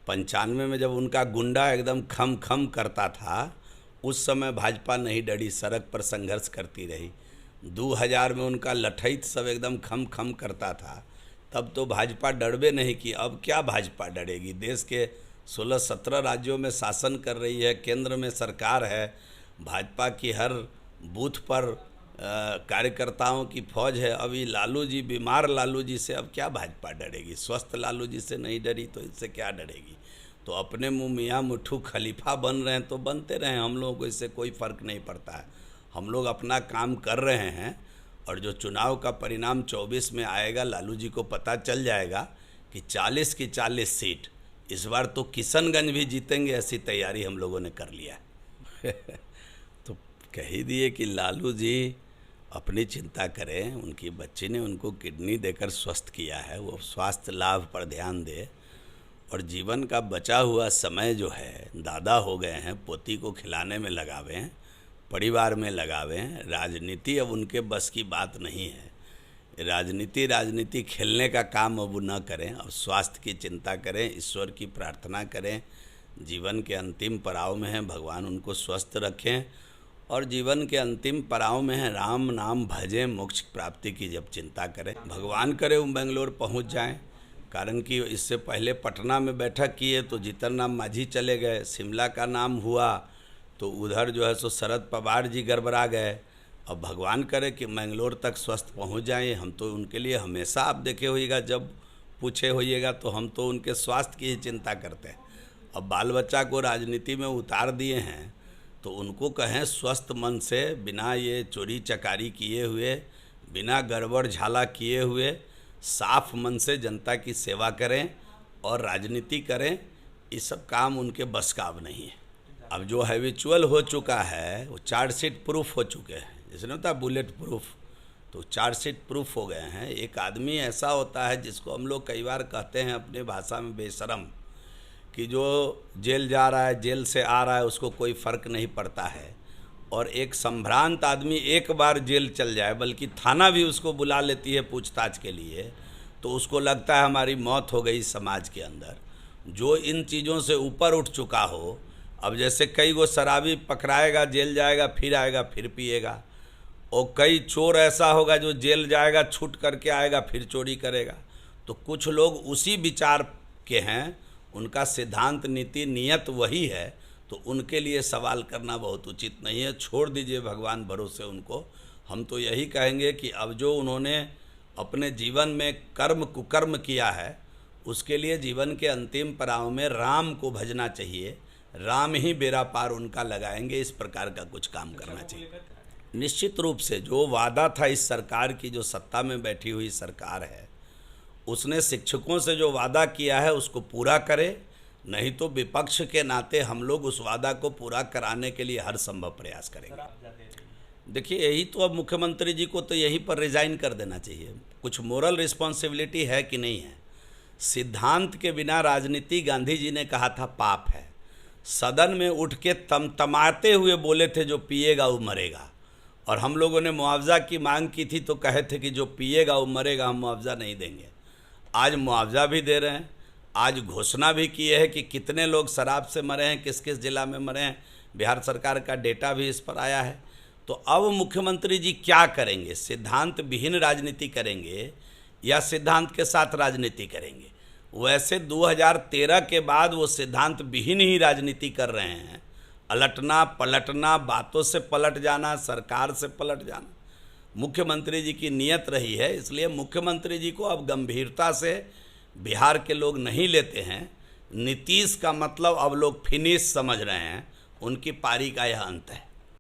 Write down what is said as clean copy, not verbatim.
95 में जब उनका गुंडा एकदम खम खम करता था, उस समय भाजपा नहीं डरी, सड़क पर संघर्ष करती रही। 2000 में उनका लठैत सब एकदम खम खम करता था, तब तो भाजपा डरबे नहीं की। अब क्या भाजपा डरेगी? देश के 16-17 राज्यों में शासन कर रही है, केंद्र में सरकार है, भाजपा की हर बूथ पर कार्यकर्ताओं की फौज है। अभी लालू जी, बीमार लालू जी से अब क्या भाजपा डरेगी? स्वस्थ लालू जी से नहीं डरी तो इससे क्या डरेगी? तो अपने मुँह मियाँ मुट्ठू खलीफा बन रहे हैं तो बनते रहें, हम लोगों को इससे कोई फ़र्क नहीं पड़ता है। हम लोग अपना काम कर रहे हैं और जो चुनाव का परिणाम 24 में आएगा, लालू जी को पता चल जाएगा कि 40 की 40 सीट इस बार तो किशनगंज भी जीतेंगे, ऐसी तैयारी हम लोगों ने कर लिया है। तो कह ही दिए कि लालू जी अपनी चिंता करें, उनकी बच्ची ने उनको किडनी देकर स्वस्थ किया है, वो स्वास्थ्य लाभ पर ध्यान दे और जीवन का बचा हुआ समय जो है, दादा हो गए हैं, पोती को खिलाने में लगावें, परिवार में लगावें। राजनीति अब उनके बस की बात नहीं है। राजनीति खेलने का काम अब न करें, अब स्वास्थ्य की चिंता करें, ईश्वर की प्रार्थना करें। जीवन के अंतिम पड़ाव में हैं, भगवान उनको स्वस्थ रखें और जीवन के अंतिम पड़ाव में है, राम नाम भजें, मोक्ष प्राप्ति की जब चिंता करें। भगवान करे वो बेंगलोर पहुंच जाएं, कारण कि इससे पहले पटना में बैठक किए तो जीतन राम मांझी चले गए, शिमला का नाम हुआ तो उधर जो है सो शरद पवार जी गड़बड़ा गए। अब भगवान करे कि बेंगलोर तक स्वस्थ पहुंच जाएं। हम तो उनके लिए हमेशा, आप देखे होइएगा, जब पूछे होइएगा तो हम तो उनके स्वास्थ्य की ही चिंता करते हैं। अब बाल बच्चा को राजनीति में उतार दिए हैं तो उनको कहें स्वस्थ मन से, बिना ये चोरी चकारी किए हुए, बिना गड़बड़ झाला किए हुए, साफ मन से जनता की सेवा करें और राजनीति करें। ये सब काम उनके बस का अब नहीं है। अब जो हैबिचुअल हो चुका है वो चार्जशीट प्रूफ हो चुके हैं, जैसे नहीं होता बुलेट प्रूफ, तो चार्जशीट प्रूफ हो गए हैं। एक आदमी ऐसा होता है जिसको हम लोग कई बार कहते हैं अपने भाषा में बेशरम, कि जो जेल जा रहा है, जेल से आ रहा है, उसको कोई फ़र्क नहीं पड़ता है। और एक संभ्रांत आदमी एक बार जेल चल जाए, बल्कि थाना भी उसको बुला लेती है पूछताछ के लिए, तो उसको लगता है हमारी मौत हो गई समाज के अंदर। जो इन चीज़ों से ऊपर उठ चुका हो, अब जैसे कई गो शराबी पकड़ाएगा, जेल जाएगा, फिर आएगा, फिर पिएगा, और कई चोर ऐसा होगा जो जेल जाएगा, छूट करके आएगा, फिर चोरी करेगा। तो कुछ लोग उसी विचार के हैं, उनका सिद्धांत, नीति, नियत वही है, तो उनके लिए सवाल करना बहुत उचित नहीं है। छोड़ दीजिए भगवान भरोसे उनको। हम तो यही कहेंगे कि अब जो उन्होंने अपने जीवन में कर्म कुकर्म किया है, उसके लिए जीवन के अंतिम पड़ाव में राम को भजना चाहिए, राम ही बेड़ा पार उनका लगाएंगे, इस प्रकार का कुछ काम करना चाहिए। निश्चित रूप से जो वादा था इस सरकार की, जो सत्ता में बैठी हुई सरकार है, उसने शिक्षकों से जो वादा किया है उसको पूरा करे, नहीं तो विपक्ष के नाते हम लोग उस वादा को पूरा कराने के लिए हर संभव प्रयास करेंगे। देखिए, यही तो अब मुख्यमंत्री जी को तो यहीं पर रिज़ाइन कर देना चाहिए। कुछ मोरल रिस्पॉन्सिबिलिटी है कि नहीं है? सिद्धांत के बिना राजनीति, गांधी जी ने कहा था, पाप है। सदन में उठ के तमतमाते हुए बोले थे जो पिएगा वो मरेगा, और हम लोगों ने मुआवजा की मांग की थी तो कहे थे कि जो पिएगा वो मरेगा, हम मुआवजा नहीं देंगे। आज मुआवजा भी दे रहे हैं, आज घोषणा भी किए हैं कि कितने लोग शराब से मरे हैं, किस किस जिला में मरे हैं, बिहार सरकार का डेटा भी इस पर आया है। तो अब मुख्यमंत्री जी क्या करेंगे? सिद्धांत विहीन राजनीति करेंगे या सिद्धांत के साथ राजनीति करेंगे? वैसे 2013 के बाद वो सिद्धांत विहीन ही राजनीति कर रहे हैं। अलटना पलटना, बातों से पलट जाना, सरकार से पलट जाना मुख्यमंत्री जी की नीयत रही है। इसलिए मुख्यमंत्री जी को अब गंभीरता से बिहार के लोग नहीं लेते हैं। नीतीश का मतलब अब लोग फिनिश समझ रहे हैं, उनकी पारी का यह अंत है।